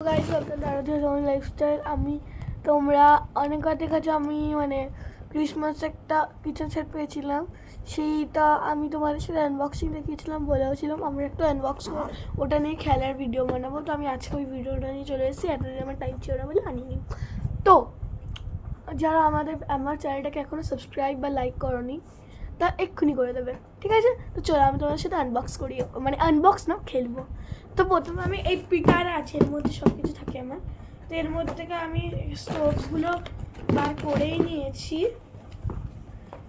Guys welcome to our lifestyle. আমি তোমরা অনেকে দেখেছো আমি মানে ক্রিসমাস একটা কিচেন সেট পেয়েছিলাম, সেইটা আমি তোমাদের সাথে আনবক্সিং দেখিয়েছিলাম, বলেওছিলাম আমরা একটু আনবক্স ওটা নিয়ে খেলার ভিডিও বানাবো। তো আমি আজকে ওই ভিডিওটা নিয়ে চলে এসেছি, এতদিন আমার টাইম ছিল না বলে আনিনি। তো যারা আমার চ্যানেলটাকে এখনও সাবস্ক্রাইব বা লাইক করোনি তা এক্ষুনি করে দেবে, ঠিক আছে? তো চলো আমি তোমাদের সাথে আনবক্স করি, মানে আনবক্স না, খেলবো। তো প্রথমে আমি এই পিকার আছে, এর মধ্যে সব কিছু থাকে আমার। তো এর মধ্যে থেকে আমি স্টোভসগুলো বার করেই নিয়েছি,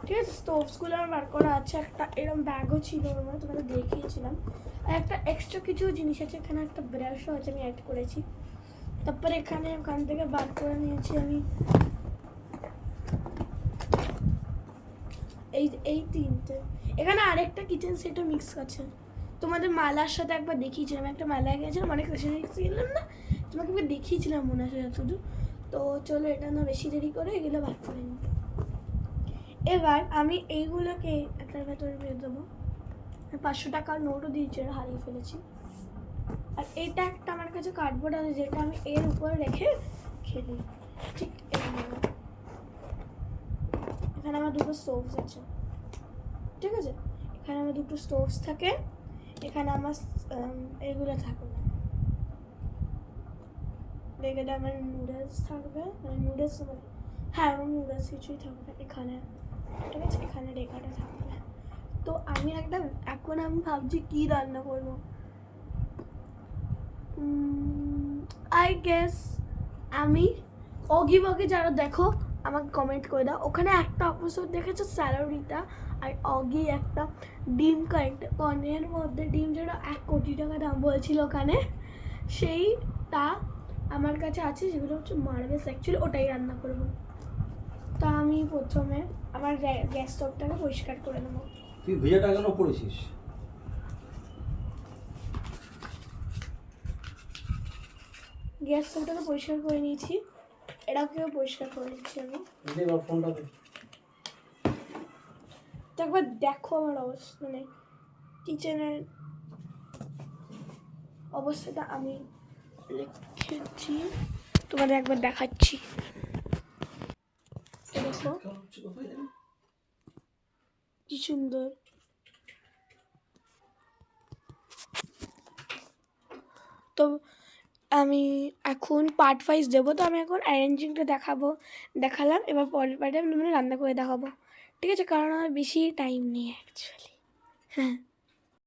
ঠিক আছে? স্টোভসগুলো আমার বার করা আছে, একটা এরকম ব্যাগও ছিল ওর মধ্যে, তোমাকে দেখিয়েছিলাম। আর একটা এক্সট্রা কিছু জিনিস আছে, এখানে একটা ব্রাশও আছে, আমি অ্যাড করেছি। তারপরে ওখান থেকে বার করে নিয়েছি আমি এই তিনটে। এখানে আরেকটা কিচেন সেটও মিক্স আছে, তোমাদের মালার সাথে একবার দেখিয়েছিলাম, একটা মালায় গেছিলাম, অনেক গেছিলাম না, তোমাকে একবার দেখিয়েছিলাম মনে আছে শুধু। তো চলো এটা না বেশি দেরি করে এগুলো বার করে নিই। এবার আমি এইগুলোকে একটার ভেতরে দিয়ে দেবো। 500 টাকার নোটও দিয়েছে, হারিয়ে ফেলেছি। আর এইটা একটা আমার কাছে কার্ডবোর্ড আছে, যেটা আমি এর উপরে রেখে খেলি, ঠিক এখানে আমার দুটো স্টোভস আছে, ঠিক আছে? এখানে আমার দুটো স্টোভস থাকে, এখানে আমার এইগুলো থাকে না, এখানে আমার নুডলস থাকবে, মানে নুডলস মানে হ্যাঁ আমার নুডলস কিছুই থাকবে এখানে, ঠিক আছে? এখানে রেখাটা থাকবে। তো এখন আমি ভাবছি কি রান্না করবো। আই গেস আমি অগি বগি, যারা দেখো আমাকে কমেন্ট করে দাও, ওখানে একটা এপিসোড দেখেছো স্যালারিটা আর অগি একটা ডিম কনের মধ্যে ডিম যেটা 1 কোটি টাকা দাম বলছিল ওখানে, সেইটা আমার কাছে আছে, যেগুলো হচ্ছে মার্বেলস, অ্যাকচুয়ালি ওটাই রান্না করবো। তা আমি প্রথমে আমার গ্যাস স্টোভটাকে পরিষ্কার করে নেবো। তুই ভেজা টাকা কেন পড়েছিস? গ্যাস স্টোভটাকে পরিষ্কার করে নিয়েছি, এটাকেও পরিষ্কার করে নিচ্ছি আমি। ফোনটা দে। তো একবার দেখো আমার অবস্থা, মানে কিচেনের অবস্থাটা আমি রেখেছি, তোমাদের একবার দেখাচ্ছি। দেখো কি সুন্দর। তো আমি এখন পার্ট ওয়াইজ দেবো, তো আমি এখন অ্যারেঞ্জিংটা দেখালাম, এবার পরের পার্টে আমি রান্না করে দেখাবো, ঠিক আছে? কারণ আমার বেশি টাইম নেই অ্যাকচুয়ালি। হ্যাঁ।